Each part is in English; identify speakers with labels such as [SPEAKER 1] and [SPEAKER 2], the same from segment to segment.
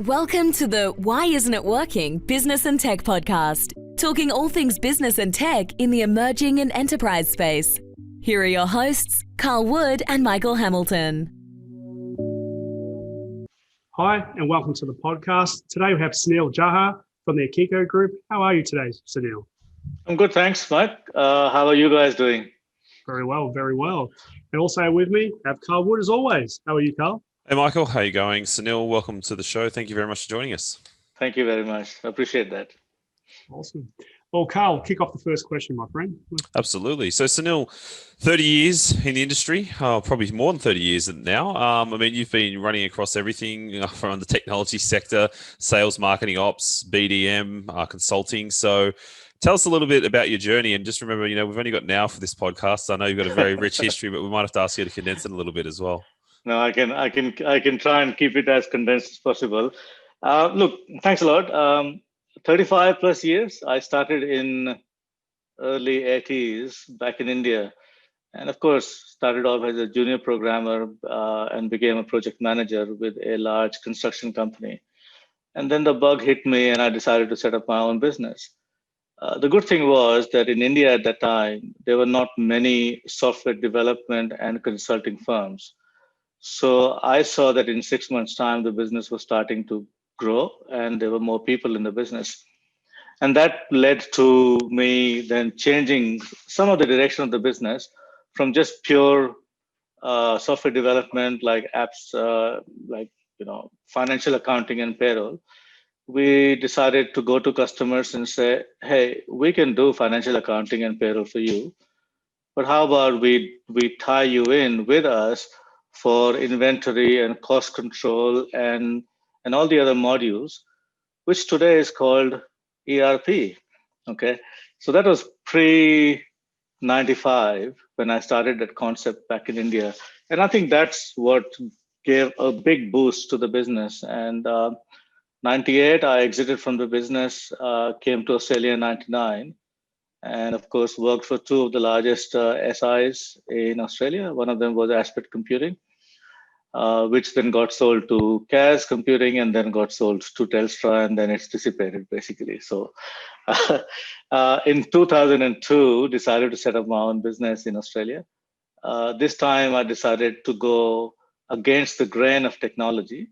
[SPEAKER 1] Welcome to the Why Isn't It Working Business and Tech podcast, talking all things business and tech in the emerging and enterprise space. Here are your hosts, Karl Wood and Michael Hamilton.
[SPEAKER 2] Hi, and welcome to the podcast. Today we have Sunil Jha from the Akiko group. How are you today, Sunil?
[SPEAKER 3] I'm good, thanks, Mike. How are you guys doing?
[SPEAKER 2] Very well, very well. And also with me, I have Karl Wood as always. How are you, Karl?
[SPEAKER 4] Hey, Michael. How are you going? Sunil, welcome to the show. Thank you very much for joining us.
[SPEAKER 3] Thank you very much. I appreciate that.
[SPEAKER 2] Awesome. Well, Karl, kick off the first question, my friend.
[SPEAKER 4] Absolutely. So, Sunil, 30 years in the industry, probably more than 30 years now. I mean, you've been running across everything from the technology sector, sales, marketing, ops, BDM, consulting. So, tell us a little bit about your journey. And just remember, we've only got an hour for this podcast. I know you've got a very rich history, but we might have to ask you to condense it a little bit as well.
[SPEAKER 3] No, I can try and keep it as condensed as possible. Look, thanks a lot. 35 plus years. I started in early 80s back in India. And of course, started off as a junior programmer and became a project manager with a large construction company. And then the bug hit me and I decided to set up my own business. The good thing was that in India at that time, there were not many software development and consulting firms. So I saw that in 6 months' time, the business was starting to grow and there were more people in the business. And that led to me then changing some of the direction of the business from just pure software development like apps, financial accounting and payroll. We decided to go to customers and say, hey, we can do financial accounting and payroll for you, but how about we tie you in with us for inventory and cost control and all the other modules, which today is called ERP. Okay, so that was pre-95 when I started that concept back in India. And I think that's what gave a big boost to the business. And 98, I exited from the business, came to Australia in 99. And of course, worked for two of the largest SIs in Australia. One of them was Aspect Computing, which then got sold to CAS Computing and then got sold to Telstra, and then it's dissipated basically. So in 2002, decided to set up my own business in Australia. This time I decided to go against the grain of technology.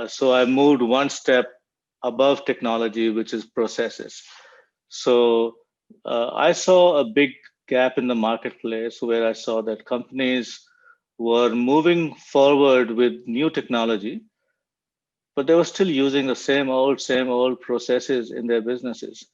[SPEAKER 3] So I moved one step above technology, which is processes. So I saw a big gap in the marketplace where I saw that companies were moving forward with new technology, but they were still using the same old processes in their businesses,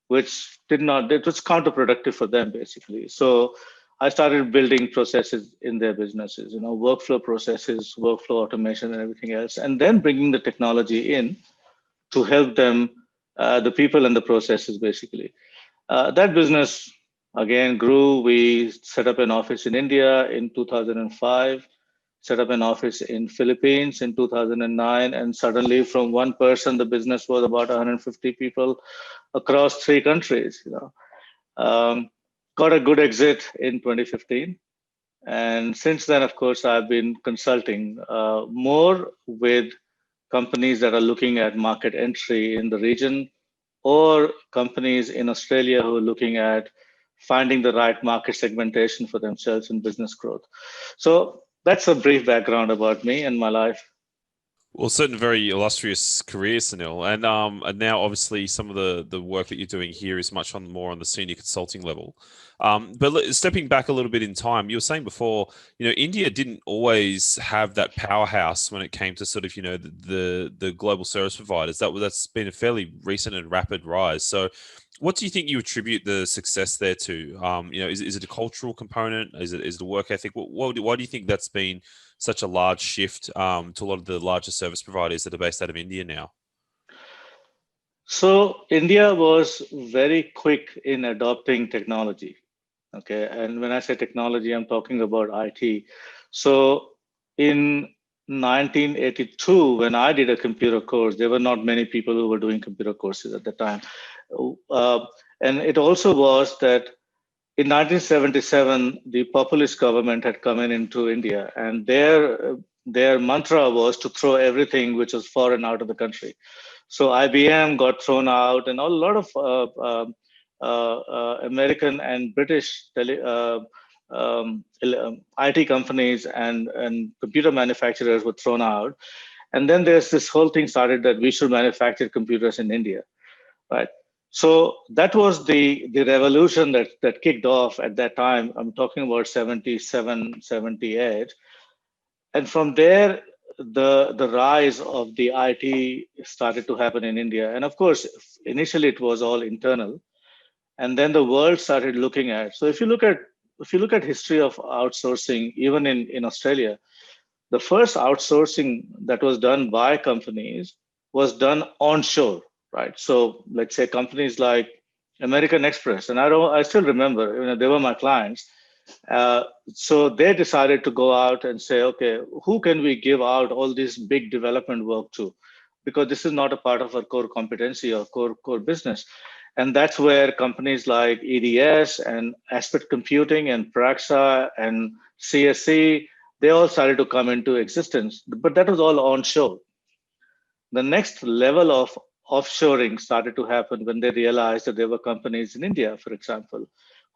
[SPEAKER 3] which it was counterproductive for them basically. So I started building processes in their businesses, workflow processes, workflow automation and everything else, and then bringing the technology in to help them, the people and the processes basically. That business again grew. We set up an office in India in 2005, set up an office in Philippines in 2009, and suddenly from one person, the business was about 150 people across 3 countries. Got a good exit in 2015. And since then, of course, I've been consulting more with companies that are looking at market entry in the region, or companies in Australia who are looking at finding the right market segmentation for themselves in business growth. So that's a brief background about me and my life.
[SPEAKER 4] Well, certainly very illustrious career, Sunil. And now, obviously, some of the work that you're doing here is much more on the senior consulting level. But stepping back a little bit in time, you were saying before, India didn't always have that powerhouse when it came to sort of, the global service providers. That's been a fairly recent and rapid rise. So what do you think you attribute the success there to? Is it a cultural component? Is it a work ethic? Why do you think that's been such a large shift to a lot of the larger service providers that are based out of India now?
[SPEAKER 3] So India was very quick in adopting technology. Okay, and when I say technology, I'm talking about IT. So in 1982, when I did a computer course, there were not many people who were doing computer courses at the time. And it also was that in 1977, the populist government had come into India, and their their mantra was to throw everything which was foreign out of the country. So IBM got thrown out, and a lot of American and British IT companies and computer manufacturers were thrown out. And then there's this whole thing started that we should manufacture computers in India, right? So that was the revolution that kicked off at that time. I'm talking about 77, 78. And from there, the rise of the IT started to happen in India. And of course, initially it was all internal, and then the world started looking at. So if you look at history of outsourcing, even in Australia, the first outsourcing that was done by companies was done onshore, right? So let's say companies like American Express, and I still remember, they were my clients. So they decided to go out and say, okay, who can we give out all this big development work to? Because this is not a part of our core competency or core business. And that's where companies like EDS and Aspect Computing and Praxa and CSC, they all started to come into existence. But that was all onshore. The next level of offshoring started to happen when they realized that there were companies in India, for example,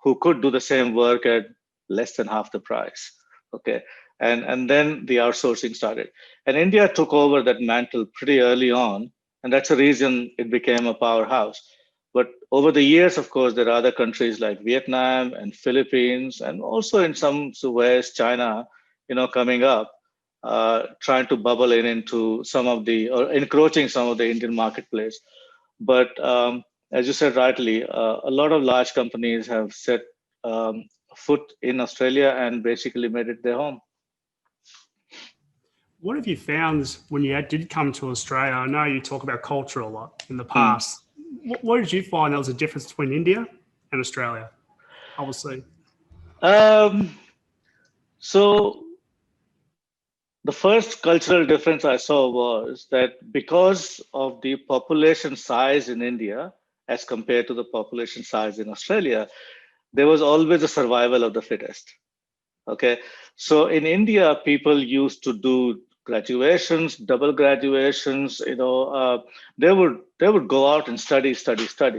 [SPEAKER 3] who could do the same work at less than half the price. Okay. And then the outsourcing started. And India took over that mantle pretty early on. And that's the reason it became a powerhouse. But over the years, of course, there are other countries like Vietnam and Philippines, and also in some ways, China, coming up, trying to bubble into some of or encroaching some of the Indian marketplace. But as you said rightly, a lot of large companies have set foot in Australia and basically made it their home.
[SPEAKER 2] What have you found when you did come to Australia? I know you talk about culture a lot in the past. What did you find that was a difference between India and Australia, obviously?
[SPEAKER 3] So the first cultural difference I saw was that because of the population size in India as compared to the population size in Australia, there was always a survival of the fittest. Okay, so in India, people used to do graduations, double graduations. They would go out and study,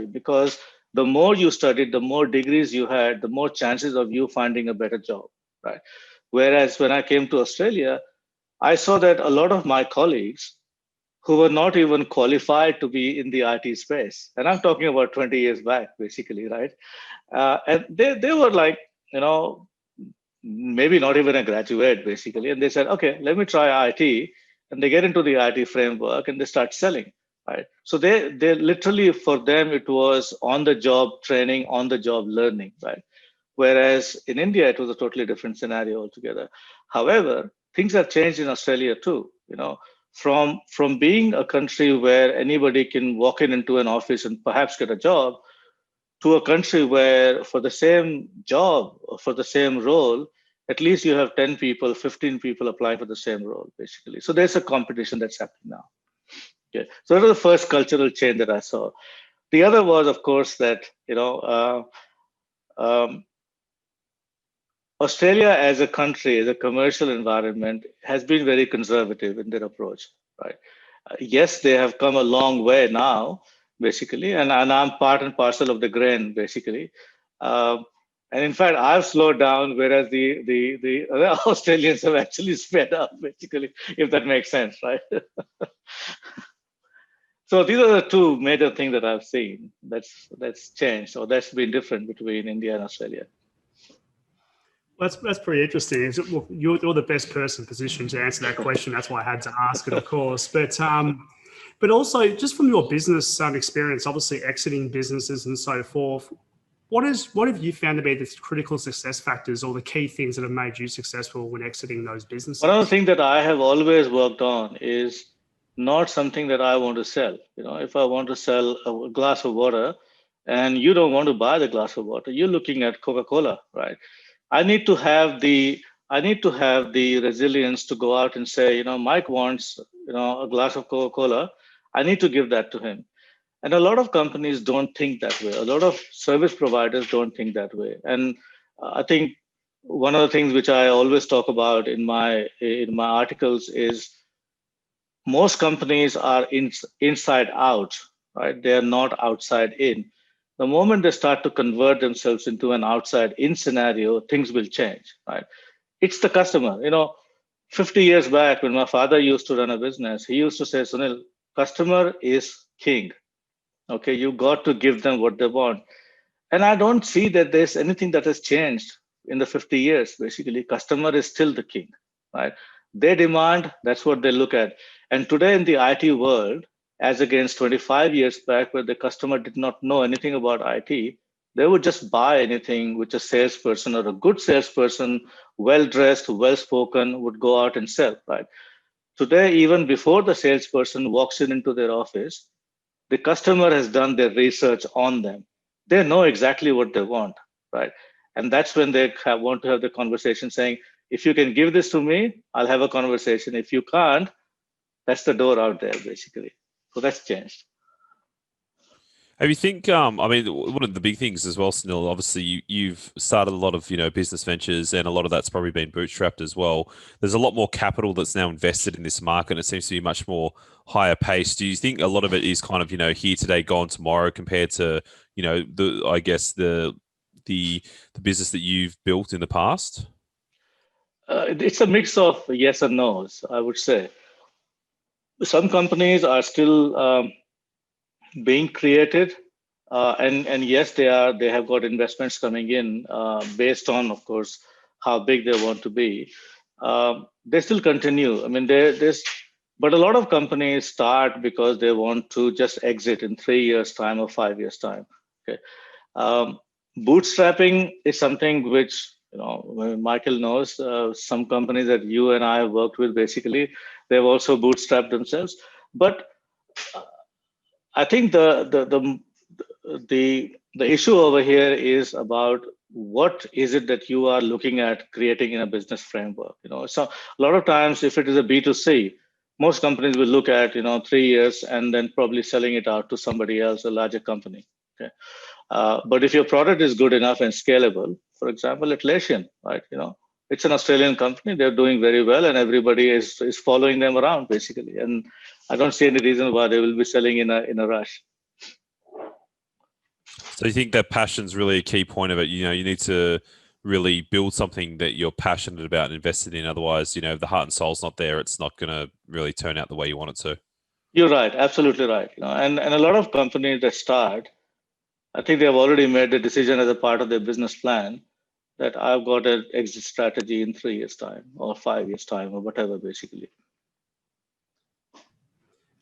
[SPEAKER 3] because the more you studied, the more degrees you had, the more chances of you finding a better job, right? Whereas when I came to Australia, I saw that a lot of my colleagues who were not even qualified to be in the IT space, and I'm talking about 20 years back, basically, right? And they were like, maybe not even a graduate, basically. And they said, okay, let me try IT. And they get into the IT framework and they start selling, right? So they literally, for them, it was on the job training, on the job learning, right? Whereas in India, it was a totally different scenario altogether. However, things have changed in Australia too. From being a country where anybody can walk into an office and perhaps get a job, to a country where for the same job or for the same role, at least you have 10 people, 15 people applying for the same role, basically. So there's a competition that's happening now. Okay. So that was the first cultural change that I saw. The other was, of course, that, Australia as a country, as a commercial environment, has been very conservative in their approach, right? Yes, they have come a long way now, basically, and I'm part and parcel of the grain, basically. And in fact, I've slowed down, whereas the other Australians have actually sped up, basically, if that makes sense, right? So these are the two major things that I've seen that's changed, or that's been different between India and Australia.
[SPEAKER 2] That's pretty interesting. Look, you're the best person positioned to answer that question. That's why I had to ask it, of course. But also, just from your business experience, obviously exiting businesses and so forth, what have you found to be the critical success factors or the key things that have made you successful when exiting those businesses?
[SPEAKER 3] One of the things that I have always worked on is not something that I want to sell. If I want to sell a glass of water and you don't want to buy the glass of water, you're looking at Coca-Cola, right? I need to have the resilience to go out and say, Mike wants, a glass of Coca-Cola. I need to give that to him. And a lot of companies don't think that way. A lot of service providers don't think that way. And I think one of the things which I always talk about in my articles is most companies are inside out, right? They are not outside in. The moment they start to convert themselves into an outside in scenario, things will change, right? It's the customer. 50 years back when my father used to run a business, he used to say, Sunil, customer is king. Okay, you got to give them what they want. And I don't see that there's anything that has changed in the 50 years. Basically, customer is still the king, right? They demand, that's what they look at. And today in the IT world, as against 25 years back, where the customer did not know anything about IT, they would just buy anything which a salesperson or a good salesperson, well dressed, well spoken, would go out and sell, right? Today, even before the salesperson walks into their office, the customer has done their research on them. They know exactly what they want, right? And that's when they want to have the conversation saying, if you can give this to me, I'll have a conversation. If you can't, that's the door out there, basically. So that's changed.
[SPEAKER 4] Have you think, I mean, one of the big things as well, Sunil, obviously you've started a lot of, business ventures and a lot of that's probably been bootstrapped as well. There's a lot more capital that's now invested in this market. It seems to be much more higher paced. Do you think a lot of it is kind of, here today, gone tomorrow compared to, I guess the business that you've built in the past?
[SPEAKER 3] It's a mix of yes and no's, I would say. Some companies are still being created, and yes, they have got investments coming in based on, of course, how big they want to be. They still continue. I mean, but a lot of companies start because they want to just exit in 3 years' time or 5 years' time. Okay, bootstrapping is something which Michael knows. Some companies that you and I have worked with, basically, they've also bootstrapped themselves, but I think the issue over here is about what is it that you are looking at creating in a business framework. So a lot of times, if it is a B2C, most companies will look at 3 years and then probably selling it out to somebody else, a larger company. Okay, but if your product is good enough and scalable, for example, Atlassian, right? It's an Australian company. They're doing very well, and everybody is following them around, basically. And I don't see any reason why they will be selling in a rush.
[SPEAKER 4] So you think that passion's really a key point of it? You need to really build something that you're passionate about and invested in. Otherwise, if the heart and soul's not there, it's not going to really turn out the way you want it to.
[SPEAKER 3] You're right, absolutely right. And a lot of companies that start, I think they have already made the decision as a part of their business plan that I've got an exit strategy in 3 years' time or 5 years' time or whatever, basically.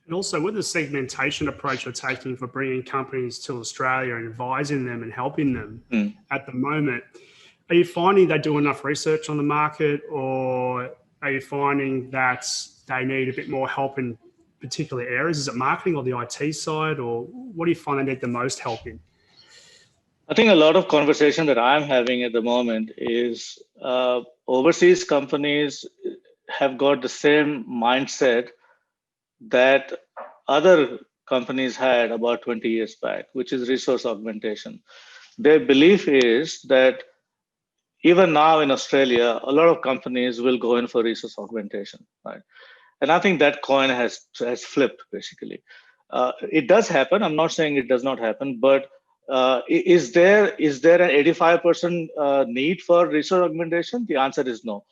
[SPEAKER 2] And also with the segmentation approach you're taking for bringing companies to Australia and advising them and helping them at the moment, are you finding they do enough research on the market, or are you finding that they need a bit more help in particular areas? Is it marketing or the IT side, or what do you find they need the most help in?
[SPEAKER 3] I think a lot of conversation that I'm having at the moment is overseas companies have got the same mindset that other companies had about 20 years back, which is resource augmentation. Their belief is that even now in Australia, a lot of companies will go in for resource augmentation, right? And I think that coin has flipped, basically. It does happen. I'm not saying it does not happen, but is there an 85% need for resource augmentation? The answer is no.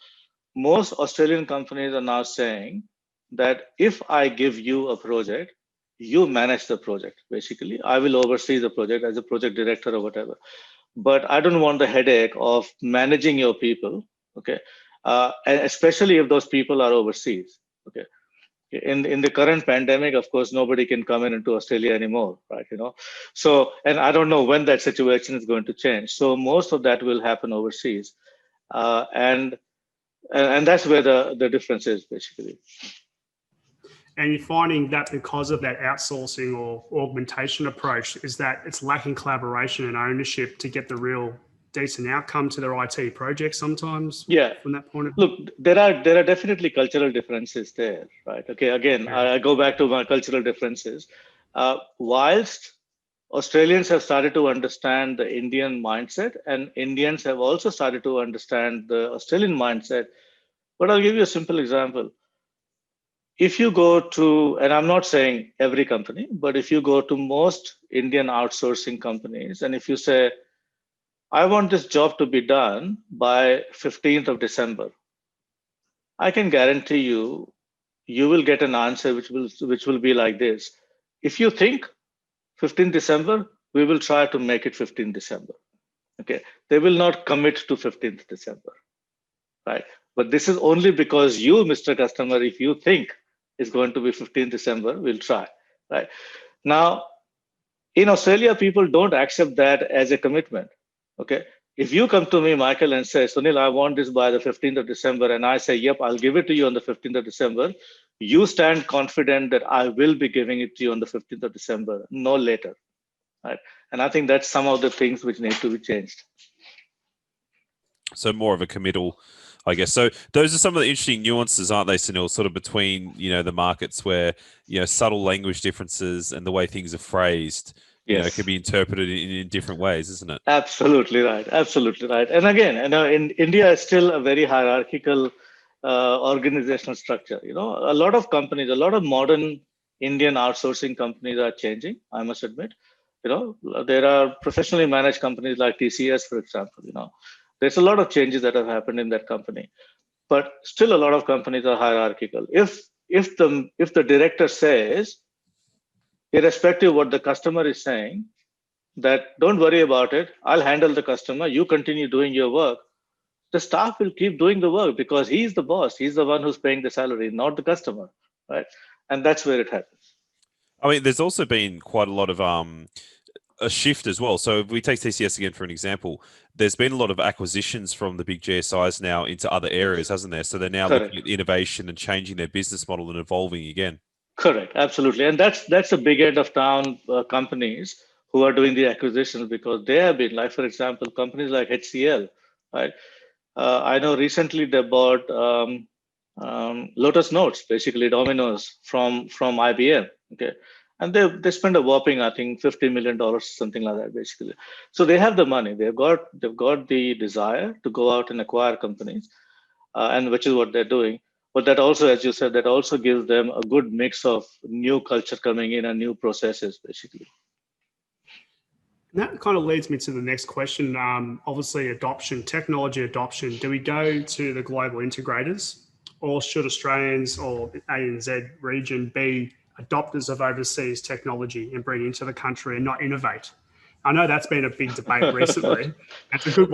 [SPEAKER 3] Most Australian companies are now saying that if I give you a project, you manage the project, basically. I will oversee the project as a project director or whatever. But I don't want the headache of managing your people, okay? And especially if those people are overseas, okay? In the current pandemic, of course, nobody can come into Australia anymore, right? So, and I don't know when that situation is going to change. So most of that will happen overseas. And that's where the difference is, basically.
[SPEAKER 2] And you're finding that because of that outsourcing or augmentation approach, is that it's lacking collaboration and ownership to get the real decent outcome to their IT projects sometimes?
[SPEAKER 3] Yeah.
[SPEAKER 2] From that point of view?
[SPEAKER 3] Look, there are definitely cultural differences there, right? Okay, again, I go back to my cultural differences. Whilst Australians have started to understand the Indian mindset, and Indians have also started to understand the Australian mindset. But I'll give you a simple example. If you go to, and I'm not saying every company, but if you go to most Indian outsourcing companies, and if you say, I want this job to be done by 15th of December, I can guarantee you, you will get an answer which will be like this. If you think 15th December, we will try to make it 15th December. Okay. They will not commit to 15th December, right? But this is only because you, Mr. Customer, if you think it's going to be 15th December, we'll try, right? Now, in Australia, people don't accept that as a commitment. Okay. If you come to me, Michael, and say, Sunil, I want this by the 15th of December, and I say, yep, I'll give it to you on the 15th of December, you stand confident that I will be giving it to you on the 15th of December, no later. Right. And I think that's some of the things which need to be changed.
[SPEAKER 4] So more of a committal, I guess. So those are some of the interesting nuances, aren't they, Sunil? Sort of between, the markets where, subtle language differences and the way things are phrased,
[SPEAKER 3] Yes.
[SPEAKER 4] can be interpreted in different ways, isn't it?
[SPEAKER 3] Absolutely right. Absolutely right. And again, in India is still a very hierarchical organizational structure. A lot of companies, a lot of modern Indian outsourcing companies are changing, I must admit. There are professionally managed companies like TCS, for example. There's a lot of changes that have happened in that company, but still a lot of companies are hierarchical. If the director says, irrespective of what the customer is saying, that don't worry about it, I'll handle the customer, you continue doing your work, the staff will keep doing the work because he's the boss, he's the one who's paying the salary, not the customer, right? And that's where it happens.
[SPEAKER 4] I mean, there's also been quite a lot of a shift as well. So if we take TCS again for an example, there's been a lot of acquisitions from the big GSIs now into other areas, hasn't there? So they're now
[SPEAKER 3] Correct.
[SPEAKER 4] looking at innovation and changing their business model and evolving again.
[SPEAKER 3] Correct, absolutely. And that's a big end of town companies who are doing the acquisitions, because they have been, like, for example, companies like HCL, right? I know recently they bought Lotus Notes, basically Domino's from IBM. Okay, and they spent a whopping, I think, $50 million, something like that, basically. So they have the money, they've got the desire to go out and acquire companies, and which is what they're doing. But that also, as you said, that also gives them a good mix of new culture coming in and new processes, basically.
[SPEAKER 2] That kind of leads me to the next question. Obviously, technology adoption. Do we go to the global integrators, or should Australians or ANZ region be adopters of overseas technology and bring it into the country and not innovate? I know that's been a big debate recently. It's a good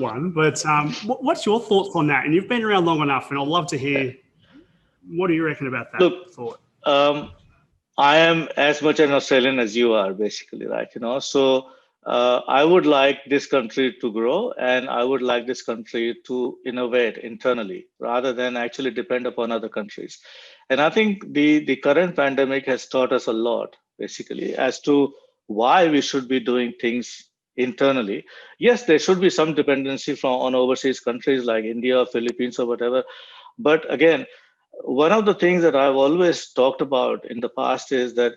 [SPEAKER 2] one. But what's your thoughts on that? And you've been around long enough, and I'd love to hear, what do you reckon about that thought?
[SPEAKER 3] I am as much an Australian as you are, basically, right? So I would like this country to grow, and I would like this country to innovate internally rather than actually depend upon other countries. And I think the current pandemic has taught us a lot, basically, as to why we should be doing things internally. Yes, there should be some dependency on overseas countries like India, Philippines, or whatever. But again, one of the things that I've always talked about in the past is that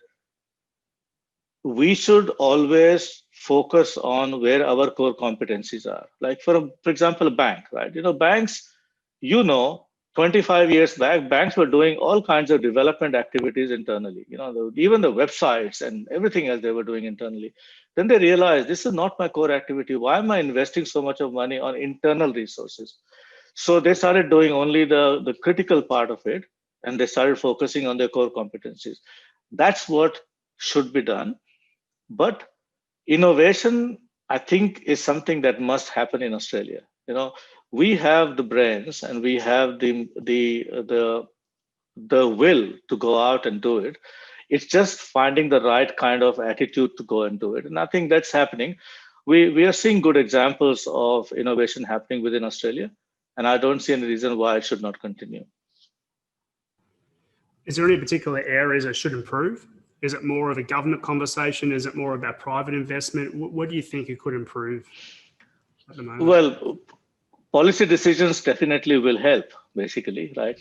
[SPEAKER 3] we should always focus on where our core competencies are. Like, for example, a bank, right? Banks, 25 years back, banks were doing all kinds of development activities internally, even the websites and everything else they were doing internally. Then they realized, this is not my core activity. Why am I investing so much of money on internal resources? So they started doing only the critical part of it, and they started focusing on their core competencies. That's what should be done. But innovation, I think, is something that must happen in Australia. We have the brains and we have the will to go out and do it. It's just finding the right kind of attitude to go and do it. And I think that's happening. We are seeing good examples of innovation happening within Australia, and I don't see any reason why it should not continue.
[SPEAKER 2] Is there any particular areas that should improve? Is it more of a government conversation? Is it more about private investment? What do you think it could improve at the moment?
[SPEAKER 3] Well, policy decisions definitely will help, basically, right?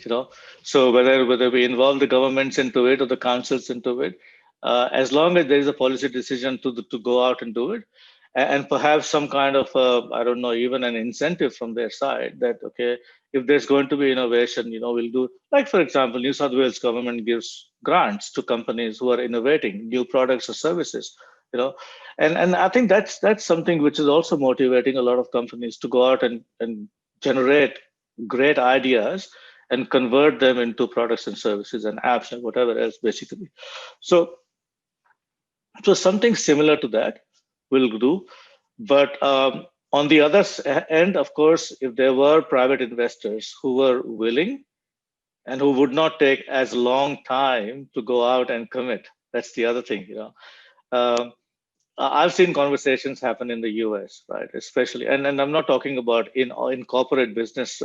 [SPEAKER 3] So whether we involve the governments into it or the councils into it, as long as there is a policy decision to go out and do it, and perhaps some kind of I don't know, even an incentive from their side that, okay, if there's going to be innovation, we'll do, like for example, New South Wales government gives grants to companies who are innovating new products or services, and I think that's something which is also motivating a lot of companies to go out and generate great ideas and convert them into products and services and apps and whatever else, basically. So something similar to that will do. But on the other end, of course, if there were private investors who were willing and who would not take as long time to go out and commit, that's the other thing. Um, I've seen conversations happen in the US, right? Especially, and I'm not talking about in corporate business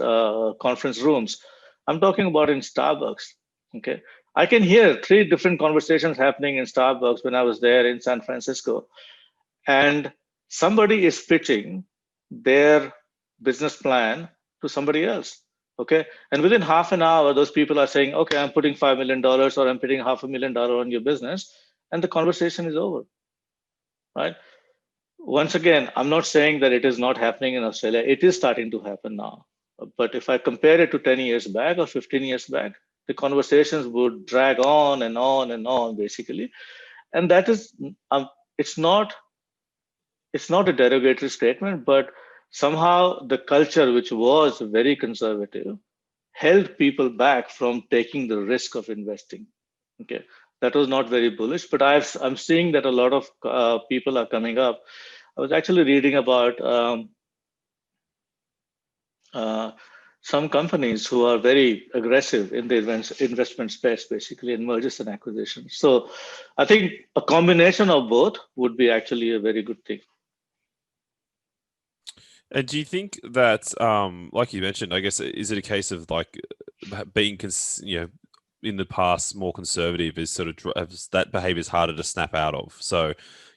[SPEAKER 3] conference rooms. I'm talking about in Starbucks. Okay, I can hear 3 different conversations happening in Starbucks when I was there in San Francisco, and somebody is pitching their business plan to somebody else. Okay, and within half an hour, those people are saying, "Okay, I'm putting $5 million or I'm putting $500,000 on your business," and the conversation is over. Right? Once again, I'm not saying that it is not happening in Australia. It is starting to happen now. But if I compare it to 10 years back or 15 years back, the conversations would drag on and on and on, basically. And that is, it's not a derogatory statement, but somehow the culture, which was very conservative, held people back from taking the risk of investing. Okay, that was not very bullish, but I'm seeing that a lot of people are coming up. I was actually reading about some companies who are very aggressive in the investment space, basically in mergers and acquisitions. So I think a combination of both would be actually a very good thing.
[SPEAKER 4] And do you think that, like you mentioned, I guess, is it a case of like being, in the past more conservative is sort of that behavior is harder to snap out of? So,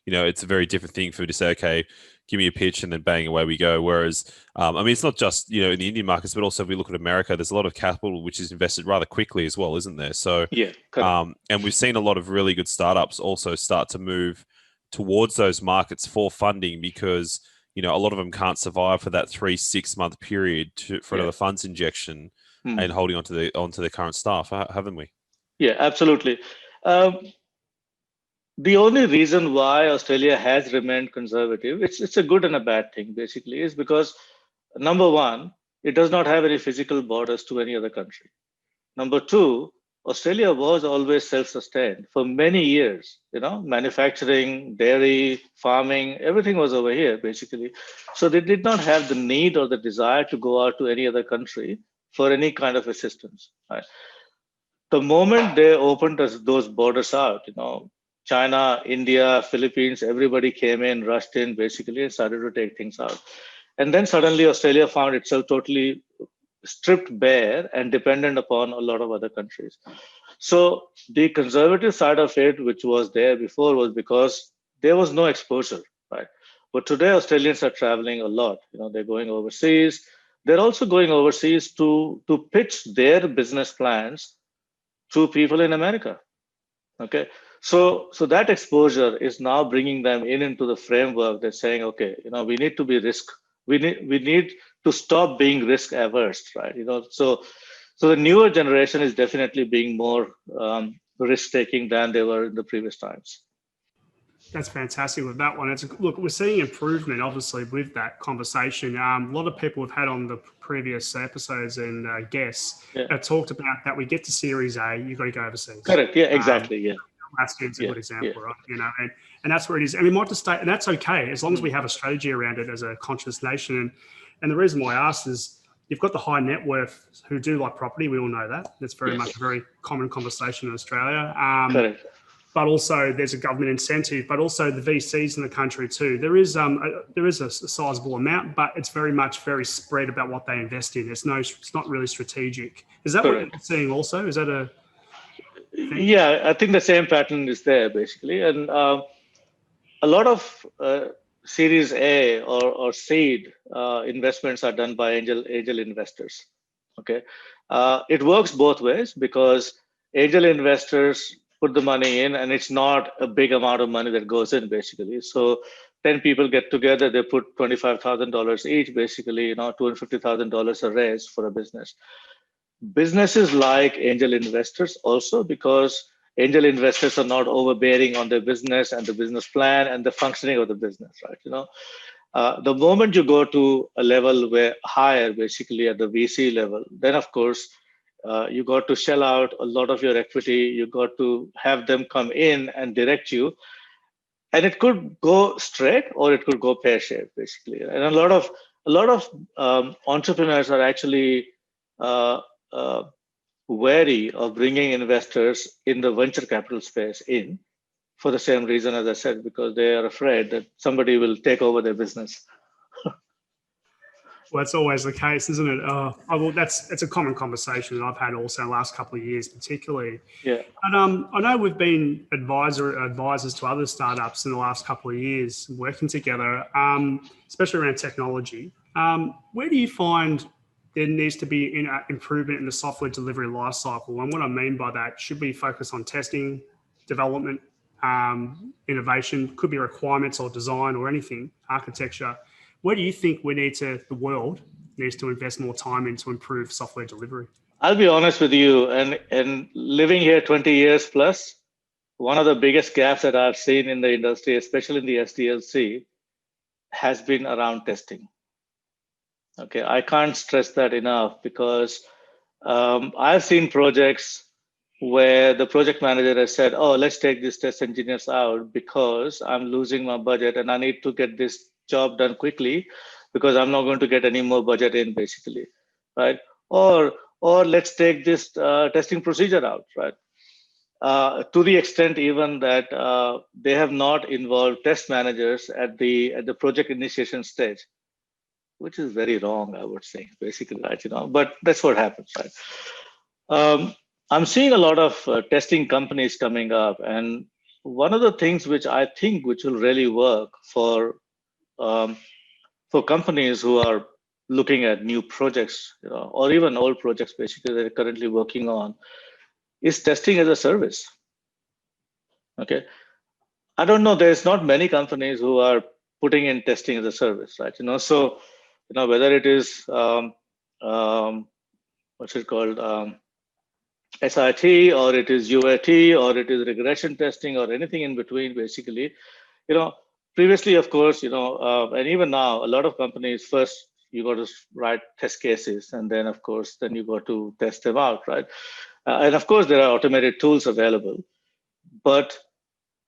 [SPEAKER 4] it's a very different thing for you to say, okay, give me a pitch and then bang, away we go. Whereas, I mean, it's not just, in the Indian markets, but also if we look at America, there's a lot of capital which is invested rather quickly as well, isn't there? So,
[SPEAKER 3] yeah, correct.
[SPEAKER 4] And we've seen a lot of really good startups also start to move towards those markets for funding because, a lot of them can't survive for that 3-6 month period for another funds injection and holding onto their current staff, haven't we?
[SPEAKER 3] Yeah, absolutely. The only reason why Australia has remained conservative, it's a good and a bad thing, basically, is because number one, it does not have any physical borders to any other country. Number two, Australia was always self-sustained for many years. Manufacturing, dairy, farming, everything was over here, basically. So they did not have the need or the desire to go out to any other country for any kind of assistance. Right? The moment they opened those borders out, China, India, Philippines, everybody came in, rushed in, basically, and started to take things out. And then suddenly Australia found itself totally stripped bare and dependent upon a lot of other countries. So the conservative side of it, which was there before, was because there was no exposure, right? But today Australians are traveling a lot. They're going overseas. They're also going overseas to pitch their business plans to people in America. Okay, so that exposure is now bringing them into the framework. They're saying, okay, we need to be we need to stop being risk averse, right? So the newer generation is definitely being more risk taking than they were in the previous times.
[SPEAKER 2] That's fantastic with that one. Look, we're seeing improvement, obviously, with that conversation. A lot of people have had on the previous episodes and guests have talked about that we get to Series A, you've got to go overseas.
[SPEAKER 3] Correct. Yeah, exactly. Yeah.
[SPEAKER 2] Alaska's a good example, right? And that's where it is. And we might just stay, and that's okay, as long as we have a strategy around it as a conscious nation. And the reason why I asked is you've got the high net worth who do like property. We all know that. That's very much a very common conversation in Australia.
[SPEAKER 3] Correct.
[SPEAKER 2] But also there's a government incentive, but also the VCs in the country too. There is a sizable amount, but it's very spread about what they invest in. It's not really strategic. Is that what you're seeing also? Is that a thing?
[SPEAKER 3] Yeah, I think the same pattern is there basically. And a lot of Series A or seed investments are done by angel investors. Okay, it works both ways because angel investors put the money in, and it's not a big amount of money that goes in basically. So 10 people get together, they put $25,000 each, basically, $250,000 a raise for a business. Businesses like angel investors also, because angel investors are not overbearing on their business and the business plan and the functioning of the business, right? The moment you go to a level where higher, basically at the VC level, then of course you got to shell out a lot of your equity. You got to have them come in and direct you, and it could go straight or it could go pear-shaped, basically. And a lot of entrepreneurs are actually wary of bringing investors in the venture capital space in, for the same reason as I said, because they are afraid that somebody will take over their business.
[SPEAKER 2] Well, that's always the case, isn't it? It's a common conversation that I've had also in the last couple of years, particularly.
[SPEAKER 3] Yeah.
[SPEAKER 2] And I know we've been advisors to other startups in the last couple of years, working together, especially around technology. Where do you find there needs to be improvement in the software delivery lifecycle? And what I mean by that, should we focus on testing, development, innovation? Could be requirements or design or anything, architecture. Where do you think the world needs to invest more time in to improve software delivery?
[SPEAKER 3] I'll be honest with you, and living here 20 years plus, one of the biggest gaps that I've seen in the industry, especially in the SDLC, has been around testing. Okay, I can't stress that enough, because I've seen projects where the project manager has said, oh, let's take these test engineers out because I'm losing my budget and I need to get this job done quickly because I'm not going to get any more budget in, basically, right? Or let's take this testing procedure out, right? To the extent even that they have not involved test managers at the project initiation stage, which is very wrong, I would say, basically, right? But that's what happens, right? I'm seeing a lot of testing companies coming up, and one of the things which I think which will really work for companies who are looking at new projects, or even old projects, basically, they're currently working on, is testing as a service. Okay, I don't know. There's not many companies who are putting in testing as a service, right? So whether it is what's it called, SIT, or it is UAT, or it is regression testing, or anything in between, basically. Previously, of course, and even now, a lot of companies, first you got to write test cases, and then of course, then you got to test them out, right? And of course, there are automated tools available. But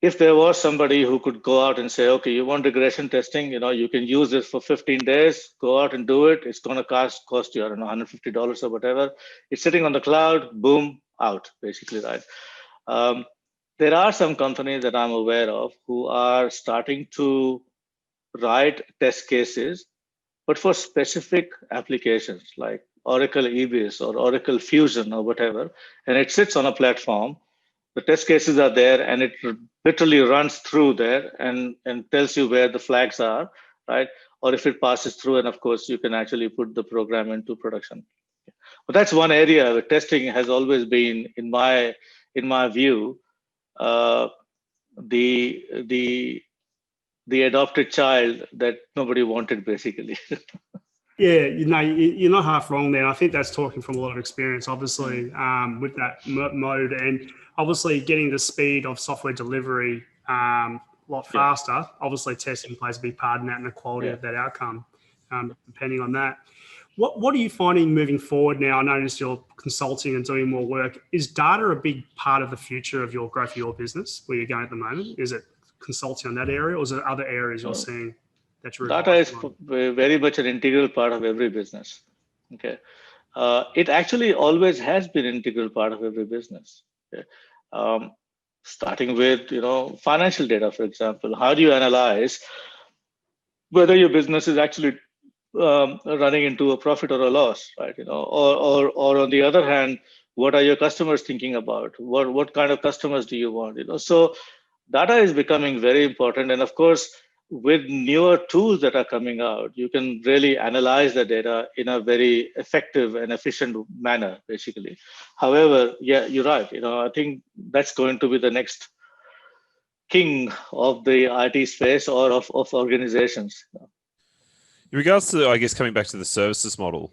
[SPEAKER 3] if there was somebody who could go out and say, okay, you want regression testing, you can use this for 15 days, go out and do it. It's going to cost you, I don't know, $150 or whatever. It's sitting on the cloud, boom, out, basically, right? There are some companies that I'm aware of who are starting to write test cases, but for specific applications like Oracle EBS or Oracle Fusion or whatever, and it sits on a platform. The test cases are there, and it literally runs through there and tells you where the flags are, right? Or if it passes through, and of course, you can actually put the program into production. But that's one area where testing has always been, in my view, the adopted child that nobody wanted, basically.
[SPEAKER 2] Yeah, you're not half wrong there. I think that's talking from a lot of experience, obviously, with that mode, and obviously getting the speed of software delivery a lot faster. Yeah. Obviously, testing plays a big part in that and the quality of that outcome, depending on that. What are you finding moving forward now? I noticed you're consulting and doing more work. Is data a big part of the future of your growth of your business, where you're going at the moment? Is it consulting on that area, or is there other areas you're seeing?
[SPEAKER 3] Data is very much an integral part of every business. Okay, it actually always has been an integral part of every business. Okay? Starting with financial data, for example. How do you analyze whether your business is actually running into a profit or a loss, right? Or on the other hand, what are your customers thinking about? What kind of customers do you want? So data is becoming very important, and of course, with newer tools that are coming out, you can really analyze the data in a very effective and efficient manner, basically. However, yeah, you're right. I think that's going to be the next king of the IT space or of organizations.
[SPEAKER 4] In regards to, I guess, coming back to the services model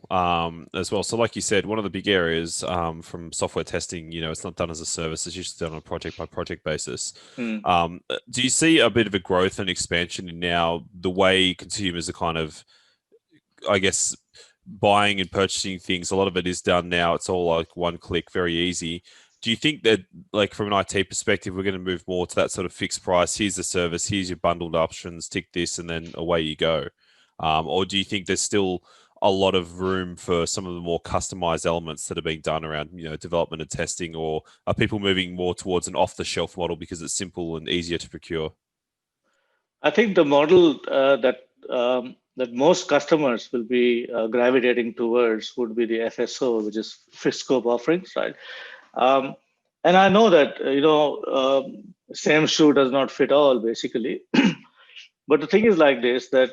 [SPEAKER 4] as well. So like you said, one of the big areas from software testing, it's not done as a service. It's usually done on a project by project basis. Do you see a bit of a growth and expansion in now the way consumers are kind of, I guess, buying and purchasing things? A lot of it is done now. It's all like one click, very easy. Do you think that, like from an IT perspective, we're going to move more to that sort of fixed price? Here's the service, here's your bundled options, tick this, and then away you go? Or do you think there's still a lot of room for some of the more customized elements that are being done around, development and testing, or are people moving more towards an off-the-shelf model because it's simple and easier to procure?
[SPEAKER 3] I think the model that most customers will be gravitating towards would be the FSO, which is fixed scope offerings, right? And I know that same shoe does not fit all, basically. But the thing is like this, that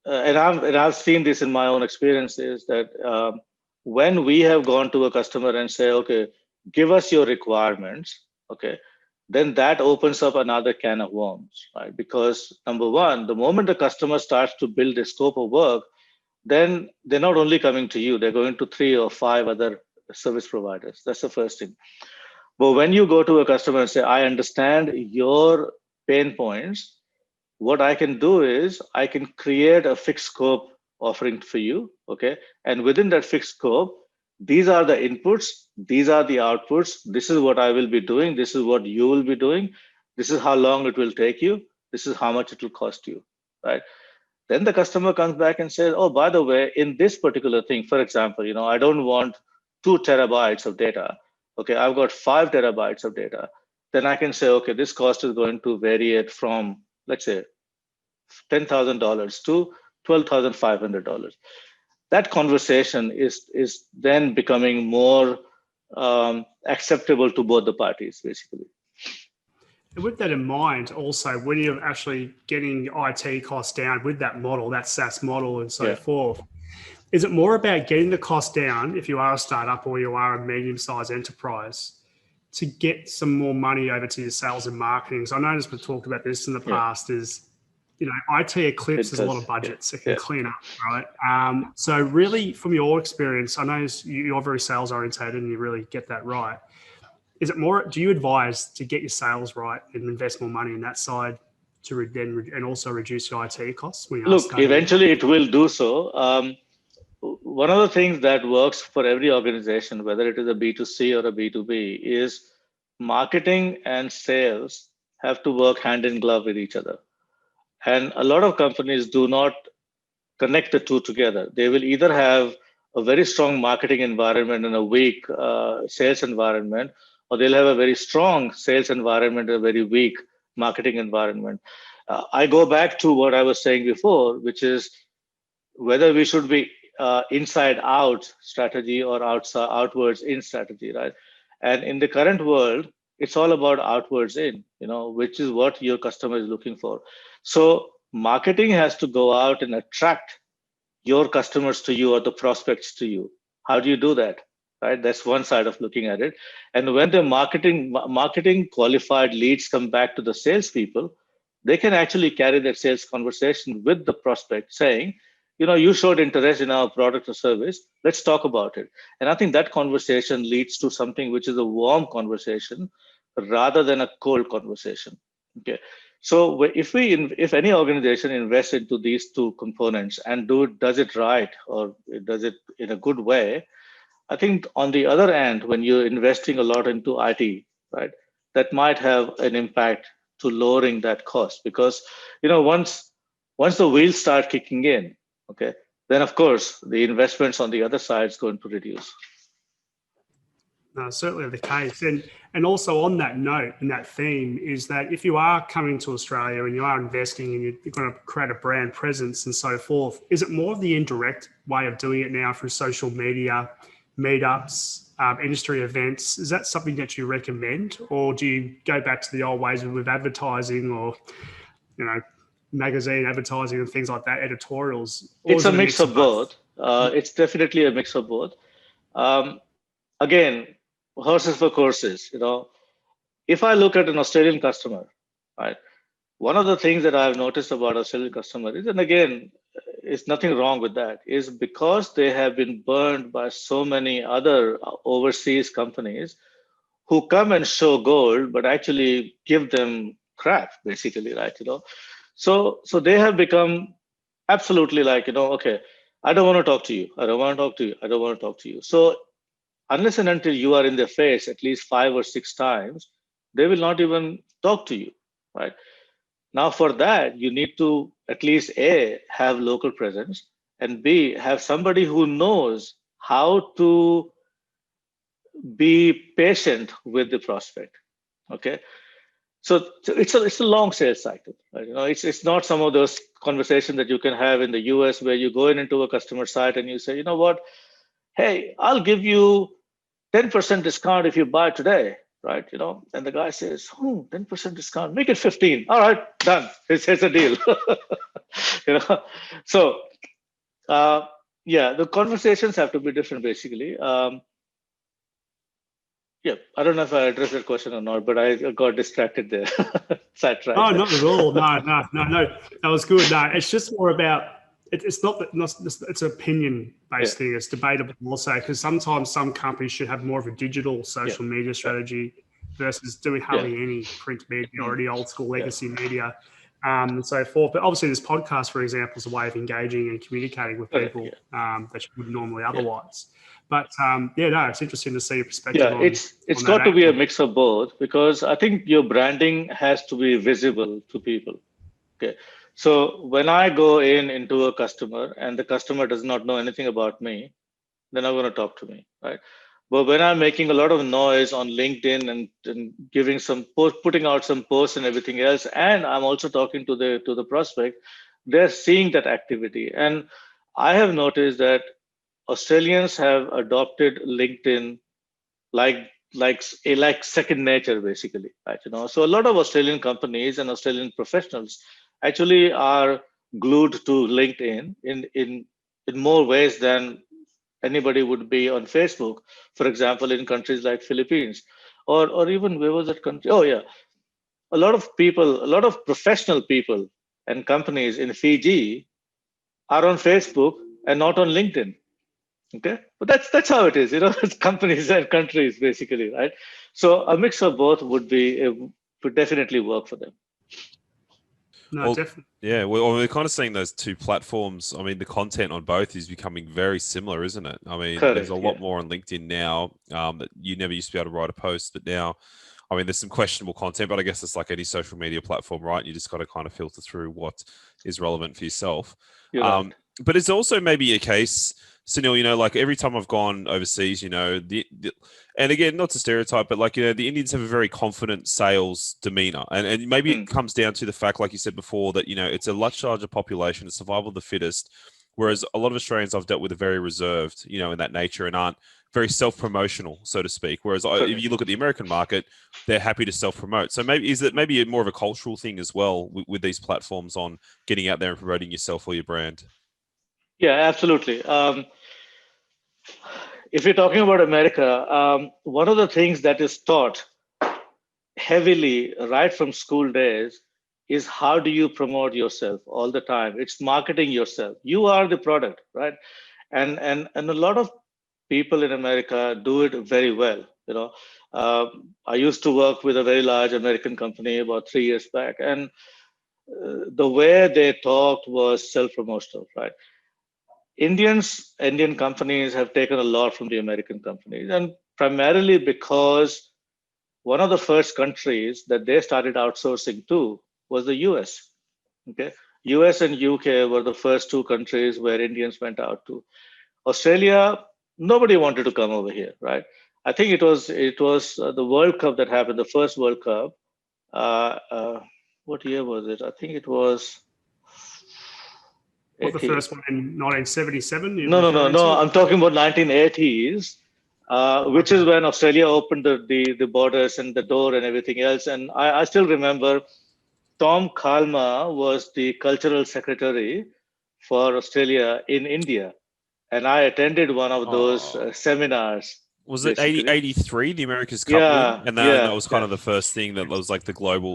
[SPEAKER 3] and I've seen this in my own experiences, that when we have gone to a customer and say, okay, give us your requirements, okay, then that opens up another can of worms, right? Because number one, the moment the customer starts to build a scope of work, then they're not only coming to you, they're going to 3 or 5 other service providers. That's the first thing. But when you go to a customer and say, I understand your pain points, what I can do is I can create a fixed scope offering for you, okay? And within that fixed scope, these are the inputs, these are the outputs, this is what I will be doing, this is what you will be doing, this is how long it will take you, this is how much it will cost you, right? Then the customer comes back and says, oh, by the way, in this particular thing, for example, I don't want 2 terabytes of data. Okay, I've got 5 terabytes of data. Then I can say, okay, this cost is going to vary from, let's say, $10,000 to $12,500. That conversation is then becoming more acceptable to both the parties, basically.
[SPEAKER 2] And with that in mind, also, when you're actually getting IT costs down with that model, that SaaS model and so forth, is it more about getting the cost down if you are a startup or you are a medium-sized enterprise to get some more money over to your sales and marketing? So I noticed we've talked about this in the past is, IT eclipses a lot of budgets. It can clean up, right? So really, from your experience, I know you're very sales orientated and you really get that right. Is it more, do you advise to get your sales right and invest more money in that side to then and also reduce your IT costs?
[SPEAKER 3] Look, eventually it will do so. One of the things that works for every organization, whether it is a B2C or a B2B, is marketing and sales have to work hand in glove with each other. And a lot of companies do not connect the two together. They will either have a very strong marketing environment and a weak sales environment, or they'll have a very strong sales environment and a very weak marketing environment. I go back to what I was saying before, which is whether we should be inside out strategy or outwards in strategy, right? And in the current world, it's all about outwards in, which is what your customer is looking for. So marketing has to go out and attract your customers to you or the prospects to you. How do you do that? Right? That's one side of looking at it. And when the marketing qualified leads come back to the salespeople, they can actually carry that sales conversation with the prospect saying, you showed interest in our product or service. Let's talk about it. And I think that conversation leads to something which is a warm conversation rather than a cold conversation. Okay. So if any organization invests into these two components and does it right or does it in a good way, I think on the other end, when you're investing a lot into IT, right, that might have an impact to lowering that cost because once the wheels start kicking in, okay, then of course the investments on the other side is going to reduce.
[SPEAKER 2] No, certainly the case. And also on that note and that theme is that if you are coming to Australia and you are investing and you're going to create a brand presence and so forth, is it more of the indirect way of doing it now through social media, meetups, industry events? Is that something that you recommend, or do you go back to the old ways with advertising or, magazine advertising and things like that, editorials? Or
[SPEAKER 3] It's
[SPEAKER 2] is
[SPEAKER 3] a
[SPEAKER 2] it
[SPEAKER 3] mix of both.
[SPEAKER 2] Mm.
[SPEAKER 3] It's definitely a mix of both. Again, horses for courses. If I look at an Australian customer, right, one of the things that I've noticed about Australian customer is, and again, it's nothing wrong with that, is because they have been burned by so many other overseas companies who come and show gold, but actually give them crap, basically, right? So they have become absolutely like, okay, I don't want to talk to you. I don't want to talk to you. I don't want to talk to you. So unless and until you are in their face at least 5 or 6 times, they will not even talk to you, right? Now, for that, you need to at least A, have local presence, and B, have somebody who knows how to be patient with the prospect. Okay. So it's a long sales cycle. Right? It's not some of those conversations that you can have in the US where you go into a customer site and you say, you know what, hey, I'll give you 10% discount if you buy today, right? And the guy says, 10% discount, make it 15. All right, done. It's a deal. So yeah, the conversations have to be different, basically. Yeah, I don't know if I addressed that question or not, but I got distracted there. Sidetracked.
[SPEAKER 2] Oh, not at all. No. That was good. No, it's just more about it's not that it's an opinion based thing. It's debatable also because sometimes some companies should have more of a digital social media strategy versus doing hardly any print media or any old school legacy media and so forth. But obviously, this podcast, for example, is a way of engaging and communicating with people that you wouldn't normally otherwise. But it's interesting to see your perspective.
[SPEAKER 3] Yeah, it's got to be a mix of both because I think your branding has to be visible to people. Okay, so when I go into a customer and the customer does not know anything about me, they're not going to talk to me, right? But when I'm making a lot of noise on LinkedIn and giving some putting out some posts and everything else, and I'm also talking to the prospect, they're seeing that activity. And I have noticed that Australians have adopted LinkedIn like second nature, basically, right? So a lot of Australian companies and Australian professionals actually are glued to LinkedIn in more ways than anybody would be on Facebook, for example, in countries like Philippines or even where was that country? Oh yeah, a lot of professional people and companies in Fiji are on Facebook and not on LinkedIn. Okay, but that's how it is. It's companies and countries, basically, right? So a mix of both would definitely work for them.
[SPEAKER 2] No, definitely.
[SPEAKER 4] Yeah, well, we're kind of seeing those two platforms. I mean, the content on both is becoming very similar, isn't it? I mean,
[SPEAKER 3] Correct,
[SPEAKER 4] there's a lot more on LinkedIn now that you never used to be able to write a post, but now, I mean, there's some questionable content, but I guess it's like any social media platform, right? You just got to kind of filter through what is relevant for yourself.
[SPEAKER 3] Right.
[SPEAKER 4] But it's also maybe a case, Sunil, like every time I've gone overseas, and again, not to stereotype, but like, the Indians have a very confident sales demeanor. And maybe it comes down to the fact, like you said before, that, it's a much larger population, it's survival of the fittest. Whereas a lot of Australians I've dealt with are very reserved, in that nature and aren't very self-promotional, so to speak. Whereas if you look at the American market, they're happy to self-promote. So is it more of a cultural thing as well with these platforms on getting out there and promoting yourself or your brand?
[SPEAKER 3] Yeah, absolutely. If you're talking about America, one of the things that is taught heavily right from school days is how do you promote yourself all the time? It's marketing yourself. You are the product, right? And a lot of people in America do it very well. I used to work with a very large American company about 3 years back, and the way they talked was self-promotional, right? Indian companies have taken a lot from the American companies, and primarily because one of the first countries that they started outsourcing to was the US. Okay, US and UK were the first two countries where Indians went out to. Australia, nobody wanted to come over here, right? I think it was the World Cup that happened, the first World Cup. What year was it? I think it was.
[SPEAKER 2] What, the first one in 1977?
[SPEAKER 3] No. I'm talking about 1980s, which is when Australia opened the borders and the door and everything else. And I still remember Tom Kalma was the cultural secretary for Australia in India. And I attended one of those seminars.
[SPEAKER 4] Was it
[SPEAKER 3] basically.
[SPEAKER 4] 83, the America's Cup win? And that was kind of the first thing that was like the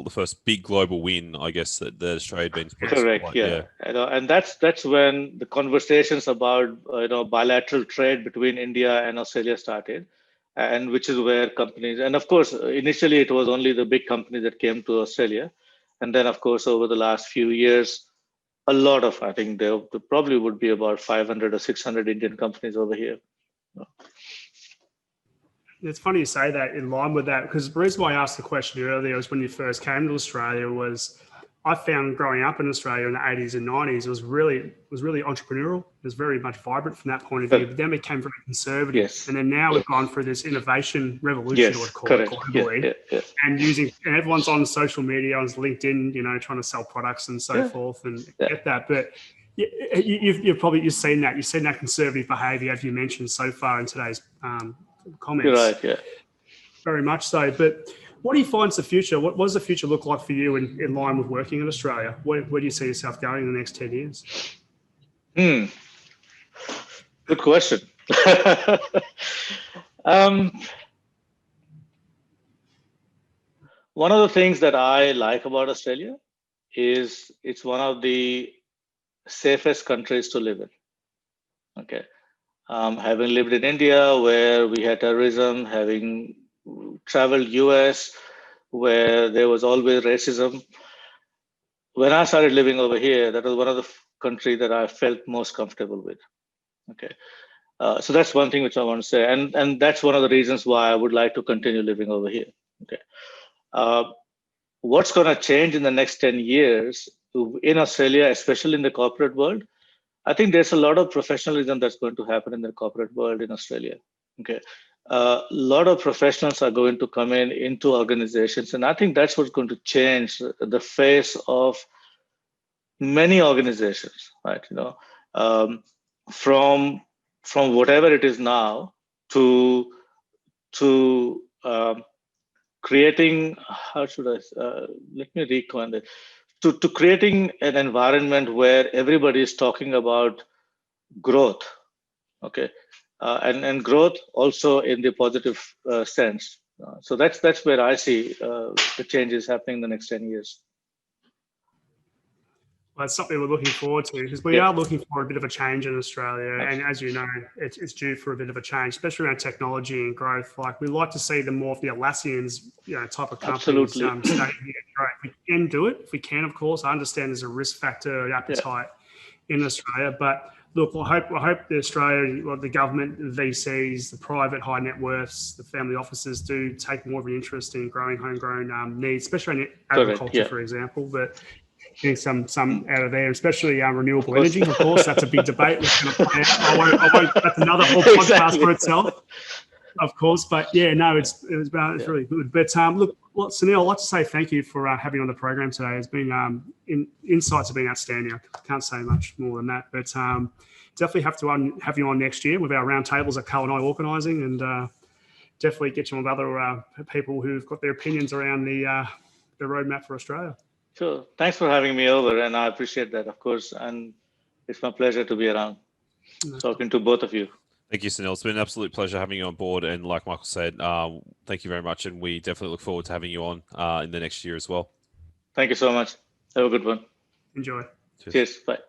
[SPEAKER 4] first big global win, I guess, that Australia had been put.
[SPEAKER 3] Correct, yeah. And that's when the conversations about bilateral trade between India and Australia started, and which is where companies, and of course, initially it was only the big companies that came to Australia. And then, of course, over the last few years, a lot of, I think there probably would be about 500 or 600 Indian companies over here.
[SPEAKER 2] It's funny you say that in line with that, because the reason why I asked the question earlier was when you first came to Australia was I found growing up in Australia in the 80s and 90s was really entrepreneurial. It was very much vibrant from that point of view. But then it became very conservative.
[SPEAKER 3] Yes.
[SPEAKER 2] And then now we've gone through this innovation revolution, I would call it globally. And everyone's on social media, on LinkedIn, trying to sell products and so forth and get that. But you've seen that. You've seen that conservative behavior, as you mentioned so far in today's comments.
[SPEAKER 3] You're right, yeah.
[SPEAKER 2] Very much so. But what do you find is the future? What does the future look like for you in line with working in Australia? Where do you see yourself going in the next 10 years?
[SPEAKER 3] Good question. One of the things that I like about Australia is it's one of the safest countries to live in. Okay. Having lived in India where we had terrorism, having traveled US where there was always racism. When I started living over here, that was one of the countries that I felt most comfortable with. Okay. So that's one thing which I want to say. And that's one of the reasons why I would like to continue living over here. Okay. What's going to change in the next 10 years in Australia, especially in the corporate world? I think there's a lot of professionalism that's going to happen in the corporate world in Australia. Okay. A lot of professionals are going to come into organizations. And I think that's what's going to change the face of many organizations, right? From whatever it is now to creating, how should I, let me recoin it, to creating an environment where everybody is talking about growth, okay, and growth also in the positive sense. So that's where I see the changes happening in the next 10 years.
[SPEAKER 2] Well, that's something we're looking forward to because we are looking for a bit of a change in Australia. And as you know, it's due for a bit of a change, especially around technology and growth. Like we like to see the more of the Atlassians, type of companies stay here and grow. We can do it. If we can, of course. I understand there's a risk factor, appetite in Australia. But look, I hope the government, the VCs, the private high net worths, the family offices do take more of an interest in growing homegrown needs, especially in agriculture, for example. But getting some out of there, especially renewable energy. Of course, that's a big debate. That's going to play out. I won't. That's another whole podcast for itself, of course. But it's really good. But look, Sunil, I'd like to say thank you for having on the program today. It's been insights have been outstanding. I can't say much more than that. But definitely have to have you on next year with our roundtables that Carl and I are organising, and definitely get you on with other people who've got their opinions around the roadmap for Australia.
[SPEAKER 3] Sure. Thanks for having me over, and I appreciate that, of course. And it's my pleasure to be around, talking to both of you.
[SPEAKER 4] Thank you, Sunil. It's been an absolute pleasure having you on board. And like Michael said, thank you very much. And we definitely look forward to having you on in the next year as well.
[SPEAKER 3] Thank you so much. Have a good one.
[SPEAKER 2] Enjoy.
[SPEAKER 3] Cheers. Bye.